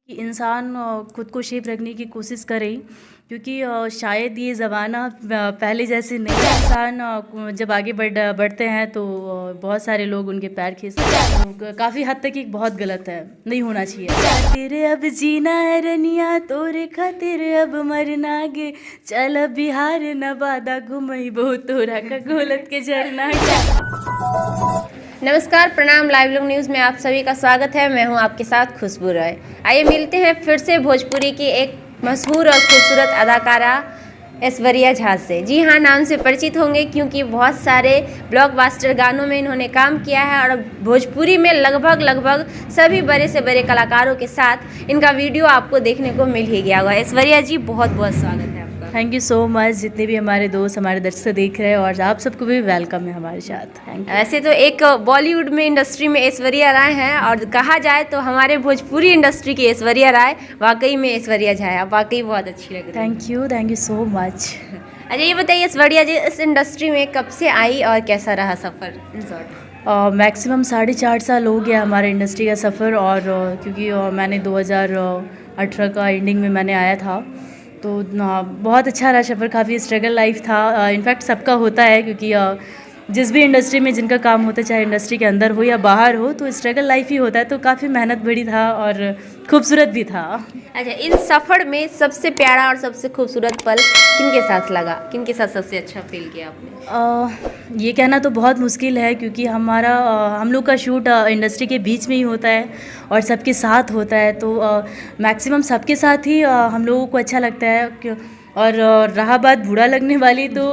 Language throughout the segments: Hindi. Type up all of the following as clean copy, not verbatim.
कि इंसान खुद को शेप रखने की कोशिश करे, क्योंकि शायद ये ज़माना पहले जैसे नहीं है। इंसान जब आगे बढ़ते हैं तो बहुत सारे लोग उनके पैर खींचते हैं, तो काफ़ी हद तक ये बहुत गलत है, नहीं होना चाहिए। तेरे अब जीना है रनिया, तोरे खातिर अब मरना गे, चल अब बिहार नवादा घुमई बहुत तोरा का गोलत के झरना। नमस्कार, प्रणाम। लाइव लोग न्यूज़ में आप सभी का स्वागत है। मैं हूं आपके साथ खुशबू राय। आइए मिलते हैं फिर से भोजपुरी की एक मशहूर और खूबसूरत अदाकारा ऐश्वर्या झा से। जी हाँ, नाम से परिचित होंगे क्योंकि बहुत सारे ब्लॉकबस्टर गानों में इन्होंने काम किया है और भोजपुरी में लगभग सभी बड़े से बड़े कलाकारों के साथ इनका वीडियो आपको देखने को मिल ही गया होगा। ऐश्वर्या जी, बहुत बहुत स्वागत है आपका। Thank you so much. जितने भी हमारे दोस्त, हमारे दर्शक देख रहे हैं, और आप सबको भी वेलकम है हमारे साथ। Thank you. ऐसे तो एक बॉलीवुड में इंडस्ट्री में ऐश्वर्या राय हैं, और कहा जाए तो हमारे भोजपुरी इंडस्ट्री की ऐश्वर्या राय वाकई में ऐश्वर्या झा है। आप वाकई बहुत अच्छी लग रही है। Thank you so much. अच्छा, ये बताइए ऐश्वर्या जी, इस इंडस्ट्री में कब से आई और कैसा रहा सफ़र इन शॉर्ट? मैक्सिमम 4.5 साल हो गया हमारे इंडस्ट्री का सफ़र। और क्योंकि मैंने 2018 का एंडिंग में मैंने आया था, तो बहुत अच्छा रहा सफ़र। काफ़ी स्ट्रगल लाइफ था, इनफैक्ट सबका होता है, क्योंकि जिस भी इंडस्ट्री में जिनका काम होता है, चाहे इंडस्ट्री के अंदर हो या बाहर हो, तो स्ट्रगल लाइफ ही होता है। तो काफ़ी मेहनत भरी था और खूबसूरत भी था। अच्छा, इन सफ़र में सबसे प्यारा और सबसे खूबसूरत पल किनके साथ लगा? किनके साथ सबसे अच्छा फील किया आपने? ये कहना तो बहुत मुश्किल है, क्योंकि हम लोग का शूट इंडस्ट्री के बीच में ही होता है और सबके साथ होता है। तो मैक्सिमम सबके साथ ही हम लोगों को अच्छा लगता है। और रहा बात बुरा लगने वाली, तो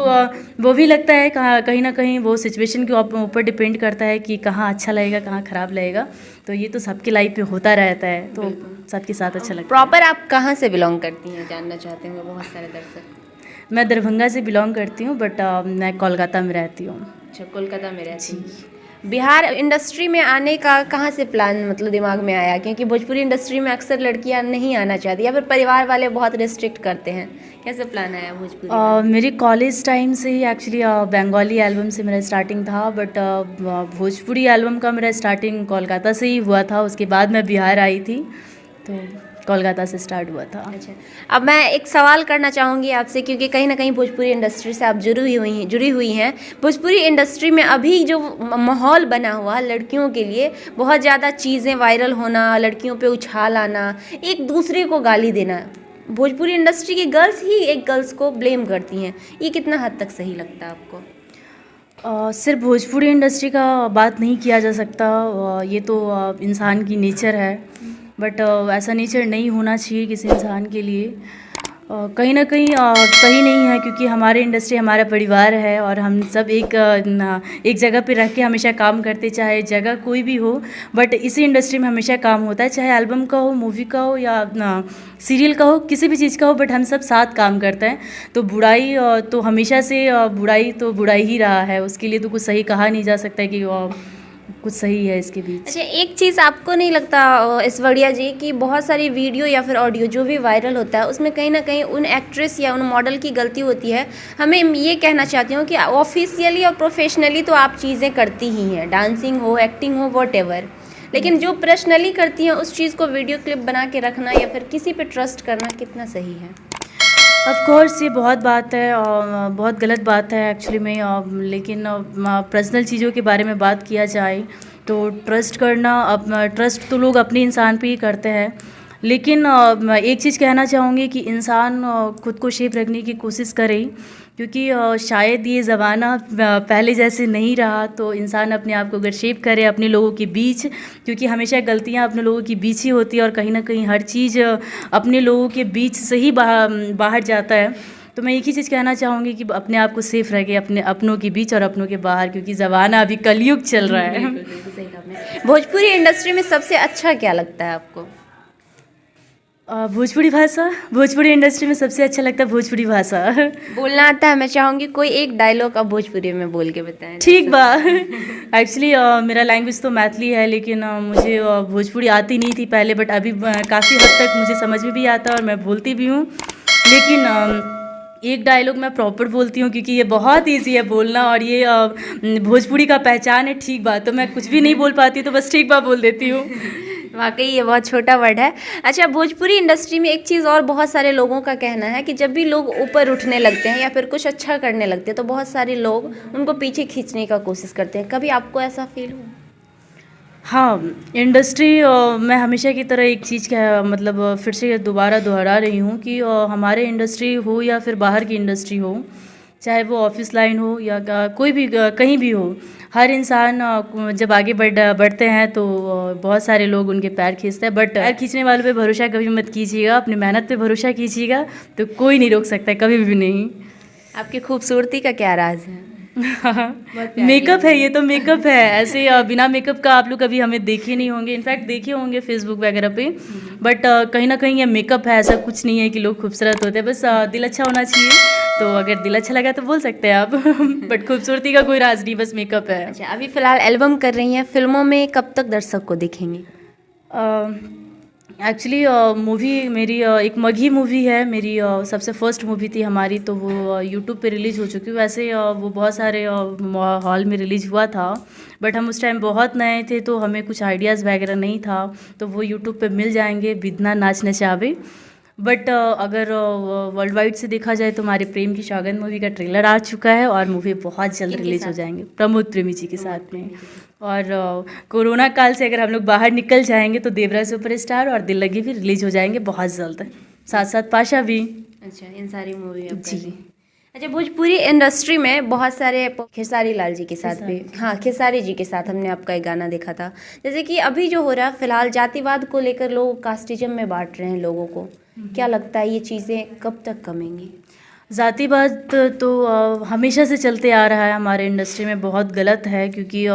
वो भी लगता है कहीं ना कहीं वो सिचुएशन के ऊपर डिपेंड करता है कि कहाँ अच्छा लगेगा, कहाँ ख़राब लगेगा। तो ये तो सबकी लाइफ में होता रहता है, तो सबके साथ अच्छा लगता है। प्रॉपर आप कहाँ से बिलोंग करती हैं, जानना चाहते होंगे बहुत सारे दर्शक। मैं दरभंगा से बिलोंग करती हूँ, बट मैं कोलकाता में रहती हूँ। अच्छा, कोलकाता में रहती हैं। बिहार इंडस्ट्री में आने का कहाँ से प्लान मतलब दिमाग में आया? क्योंकि भोजपुरी इंडस्ट्री में अक्सर लड़कियाँ नहीं आना चाहती या फिर परिवार वाले बहुत रिस्ट्रिक्ट करते हैं। कैसे प्लान आया भोजपुरी में? मेरे कॉलेज टाइम से ही एक्चुअली बंगाली एल्बम से मेरा स्टार्टिंग था, बट भोजपुरी एल्बम का मेरा स्टार्टिंग कोलकाता से ही हुआ था। उसके बाद मैं बिहार आई थी, तो कोलकाता से स्टार्ट हुआ था। अच्छा, अब मैं एक सवाल करना चाहूँगी आपसे, क्योंकि कहीं ना कहीं भोजपुरी इंडस्ट्री से आप जुड़ी हुई हैं। भोजपुरी इंडस्ट्री में अभी जो माहौल बना हुआ लड़कियों के लिए, बहुत ज़्यादा चीज़ें वायरल होना, लड़कियों पे उछाल आना, एक दूसरे को गाली देना, भोजपुरी इंडस्ट्री की गर्ल्स ही एक गर्ल्स को ब्लेम करती हैं, ये कितना हद तक सही लगता है आपको? सिर्फ भोजपुरी इंडस्ट्री का बात नहीं किया जा सकता। ये तो इंसान की नेचर है, बट ऐसा नेचर नहीं होना चाहिए किसी इंसान के लिए। कहीं ना कहीं सही नहीं है, क्योंकि हमारे इंडस्ट्री हमारा परिवार है और हम सब एक जगह पे रह के हमेशा काम करते, चाहे जगह कोई भी हो। बट इसी इंडस्ट्री में हमेशा काम होता है, चाहे एल्बम का हो, मूवी का हो, या सीरियल का हो, किसी भी चीज़ का हो, बट हम सब साथ काम करते हैं। तो बुराई तो हमेशा से बुराई ही रहा है, उसके लिए तो कुछ सही कहा नहीं जा सकता है कि कुछ सही है इसके बीच। अच्छा, एक चीज़ आपको नहीं लगता ऐश्वर्या जी कि बहुत सारी वीडियो या फिर ऑडियो जो भी वायरल होता है, उसमें कहीं ना कहीं उन एक्ट्रेस या उन मॉडल की गलती होती है? हमें ये कहना चाहती हूँ कि ऑफिशियली और प्रोफेशनली तो आप चीज़ें करती ही हैं, डांसिंग हो, एक्टिंग हो, व्हाटएवर, लेकिन जो पर्सनली करती हैं उस चीज़ को वीडियो क्लिप बना के रखना या फिर किसी पे ट्रस्ट करना कितना सही है? ऑफ कोर्स ये बहुत बात है और बहुत गलत बात है एक्चुअली में। लेकिन पर्सनल चीज़ों के बारे में बात किया जाए तो ट्रस्ट तो लोग अपने इंसान पे ही करते हैं। लेकिन एक चीज़ कहना चाहूँगी कि इंसान खुद को शेप रखने की कोशिश करे, क्योंकि शायद ये ज़माना पहले जैसे नहीं रहा। तो इंसान अपने आप को अगर शेप करे अपने लोगों के बीच, क्योंकि हमेशा गलतियाँ अपने लोगों के बीच ही होती है, और कहीं ना कहीं हर चीज़ अपने लोगों के बीच से ही बाहर जाता है। तो मैं एक ही चीज़ कहना चाहूँगी कि अपने आप को सेफ रखे अपने अपनों के बीच और अपनों के बाहर, क्योंकि ज़माना अभी कलयुग चल रहा है। बिल्कुल सही कहा आपने। भोजपुरी इंडस्ट्री में सबसे अच्छा क्या लगता है आपको? भोजपुरी इंडस्ट्री में सबसे अच्छा लगता है भोजपुरी भाषा। बोलना आता है? मैं चाहूँगी कोई एक डायलॉग आप भोजपुरी में बोल के बताएं। ठीक बा। एक्चुअली मेरा लैंग्वेज तो मैथिली है, लेकिन मुझे भोजपुरी आती नहीं थी पहले, बट अभी काफ़ी हद तक मुझे समझ में भी आता है और मैं बोलती भी हूँ। लेकिन एक डायलॉग मैं प्रॉपर बोलती हूँ, क्योंकि ये बहुत ईजी है बोलना, और ये भोजपुरी का पहचान है। ठीक बात, तो मैं कुछ भी नहीं बोल पाती, तो बस ठीक बात बोल देती हूँ। वाकई ये बहुत छोटा वर्ड है। अच्छा, भोजपुरी इंडस्ट्री में एक चीज़ और बहुत सारे लोगों का कहना है कि जब भी लोग ऊपर उठने लगते हैं या फिर कुछ अच्छा करने लगते हैं तो बहुत सारे लोग उनको पीछे खींचने का कोशिश करते हैं। कभी आपको ऐसा फील हुआ? हाँ, इंडस्ट्री मैं हमेशा की तरह एक चीज़ का मतलब फिर से दोबारा दोहरा रही हूँ कि हमारे इंडस्ट्री हो या फिर बाहर की इंडस्ट्री हो, चाहे वो ऑफिस लाइन हो या कोई भी कहीं भी हो, हर इंसान जब आगे बढ़ते हैं तो बहुत सारे लोग उनके पैर खींचते हैं, बट पैर खींचने वालों पे भरोसा कभी मत कीजिएगा, अपनी मेहनत पे भरोसा कीजिएगा, तो कोई नहीं रोक सकता है, कभी भी नहीं। आपकी खूबसूरती का क्या राज है? मेकअप है, ये तो मेकअप है। ऐसे बिना मेकअप का आप लोग कभी हमें देखे नहीं होंगे, इनफैक्ट देखे होंगे फेसबुक वगैरह पे, बट कहीं ना कहीं ये मेकअप है। ऐसा कुछ नहीं है कि लोग खूबसूरत होते हैं, बस दिल अच्छा होना चाहिए। तो अगर दिल अच्छा लगा तो बोल सकते हैं आप बट खूबसूरती का कोई राज नहीं, बस मेकअप है। अच्छा, अभी फ़िलहाल एल्बम कर रही हैं, फिल्मों में कब तक दर्शक को दिखेंगे? एक्चुअली मूवी मेरी एक मघी मूवी है मेरी, सबसे फर्स्ट मूवी थी हमारी, तो वो यूट्यूब पे रिलीज़ हो चुकी है। वैसे वो बहुत सारे हॉल में रिलीज़ हुआ था, बट हम उस टाइम बहुत नए थे तो हमें कुछ आइडियाज़ वगैरह नहीं था, तो वो यूट्यूब पे मिल जाएंगे, बिदना नाच नचावे। बट अगर वर्ल्ड वाइड से देखा जाए तो हमारे प्रेम की सौगंध मूवी का ट्रेलर आ चुका है और मूवी बहुत जल्द रिलीज़ हो जाएंगे प्रमोद प्रेमी जी के साथ में। और कोरोना काल से अगर हम लोग बाहर निकल जाएंगे तो देवरा सुपरस्टार और दिल लगी भी रिलीज़ हो जाएंगे बहुत जल्द, साथ साथ पाशा भी। अच्छा, इन सारी मूवी जी। अच्छा, भोजपुरी इंडस्ट्री में बहुत सारे खेसारी लाल जी के साथ भी, हाँ, खेसारी जी के साथ हमने आपका एक गाना देखा था। जैसे कि अभी जो हो रहा है फिलहाल, जातिवाद को लेकर लोग कास्टिज्म में बांट रहे हैं लोगों को, क्या लगता है ये चीज़ें कब तक कमेंगी? जातिवाद तो हमेशा से चलते आ रहा है हमारे इंडस्ट्री में, बहुत गलत है, क्योंकि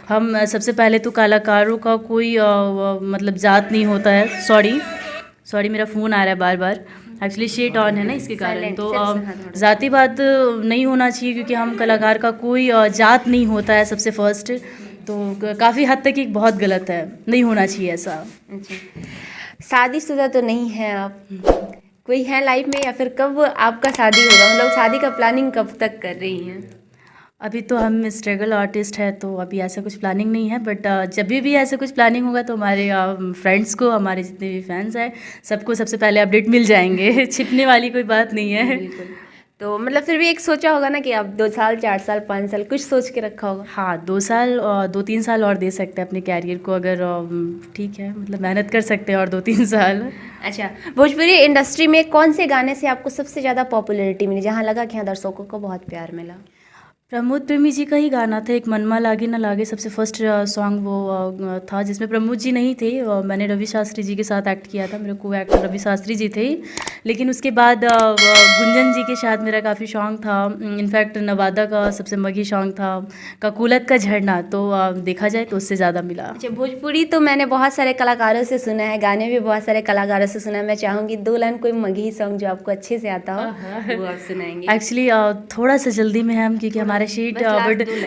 हम सबसे पहले तो कलाकारों का कोई मतलब जात नहीं होता है। सॉरी मेरा फ़ोन आ रहा है बार बार, एक्चुअली शेट ऑन है ना, इसके कारण। तो जातिवाद नहीं होना चाहिए, क्योंकि हम कलाकार का कोई जात नहीं होता है सबसे फर्स्ट, तो काफ़ी हद तक एक बहुत गलत है, नहीं होना चाहिए ऐसा। अच्छा, शादीशुदा तो नहीं है आप? कोई है लाइफ में, या फिर कब आपका शादी होगा? मतलब शादी का प्लानिंग कब तक कर रही हैं? अभी तो हम स्ट्रगल आर्टिस्ट है, तो अभी ऐसा कुछ प्लानिंग नहीं है, बट जब भी ऐसा कुछ प्लानिंग होगा तो हमारे फ्रेंड्स को, हमारे जितने भी फैंस हैं, सबको सबसे पहले अपडेट मिल जाएंगे छिपने वाली कोई बात नहीं है। बिल्कुल। तो मतलब फिर भी एक सोचा होगा ना कि आप 2 साल, 4 साल, 5 साल कुछ सोच के रखा होगा? हाँ, 2 साल 2-3 साल और दे सकते हैं अपने कैरियर को, अगर ठीक है, मतलब मेहनत कर सकते हैं और 2-3 साल। अच्छा, भोजपुरी इंडस्ट्री में कौन से गाने से आपको सबसे ज़्यादा पॉपुलैरिटी मिली, जहाँ लगा कि हाँ दर्शकों को बहुत प्यार मिला? प्रमोद प्रेमी जी का ही गाना था, एक मनमा लागे न लागे, सबसे फर्स्ट सॉन्ग वो था, जिसमें प्रमोद जी नहीं थे, मैंने रवि शास्त्री जी के साथ एक्ट किया था, मेरे को एक्टर रवि शास्त्री जी थे। लेकिन उसके बाद गुंजन जी के साथ मेरा काफ़ी सॉन्ग था, इनफैक्ट नवादा का सबसे मघी सॉन्ग था, ककूलत का झरना, तो देखा जाए तो उससे ज़्यादा मिला। अच्छा, भोजपुरी तो मैंने बहुत सारे कलाकारों से सुना है, गाने भी बहुत सारे कलाकारों से सुना है। मैं चाहूँगी 2 लाइन कोई मगही सॉन्ग जो आपको अच्छे से आता हो वो आप सुनाएंगे? एक्चुअली थोड़ा सा जल्दी में है हम, क्योंकि हमारा शीट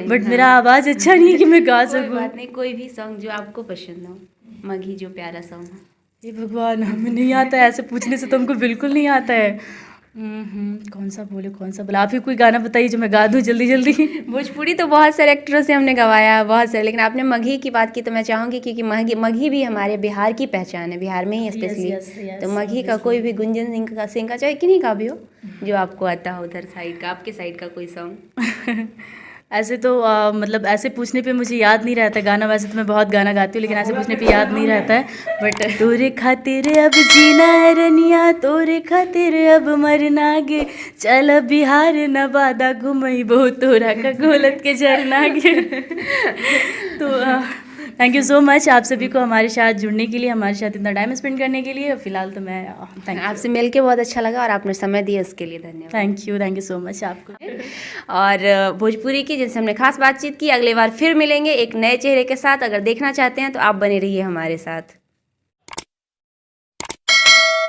बट मेरा आवाज़ अच्छा नहीं है कि मैं गा सकूँ। बात नहीं, कोई भी सॉन्ग जो आपको पसंद हो, मघी जो प्यारा सॉन्ग हो। ये भगवान, हमें नहीं आता है, ऐसे पूछने से तो हमको बिल्कुल नहीं आता है। कौन सा बोले, आप ही कोई गाना बताइए जो मैं गा दूँ जल्दी जल्दी। भोजपुरी तो बहुत सारे एक्टरों से हमने गवाया है, बहुत सारे, लेकिन आपने मघी की बात की तो मैं चाहूँगी, क्योंकि मघी भी हमारे बिहार की पहचान है, बिहार में ही स्पेशली। तो मघी का कोई भी, गुंजन सिंह का चाहे किन्हीं का भी हो, जो आपको आता हो उधर साइड का, आपके साइड का कोई सॉन्ग। ऐसे तो मतलब ऐसे पूछने पे मुझे याद नहीं रहता गाना, वैसे तो मैं बहुत गाना गाती हूँ, लेकिन ऐसे पूछने पे याद नहीं रहता है। बट तोरे खातिर अब जीना है रनिया, तोरे खातिर अब मरना गे, चल बिहार नवादा घुमई बहुत तोरा का गोलत के झरना गे। तो थैंक यू सो मच आप सभी को हमारे साथ जुड़ने के लिए, हमारे साथ इतना टाइम स्पेंड करने के लिए। फिलहाल तो मैं आपसे मिल के बहुत अच्छा लगा और आपने समय दिया उसके लिए धन्यवाद। थैंक यू सो मच आपको। और भोजपुरी की जिनसे हमने खास बातचीत की, अगली बार फिर मिलेंगे एक नए चेहरे के साथ। अगर देखना चाहते हैं तो आप बने रहिए हमारे साथ।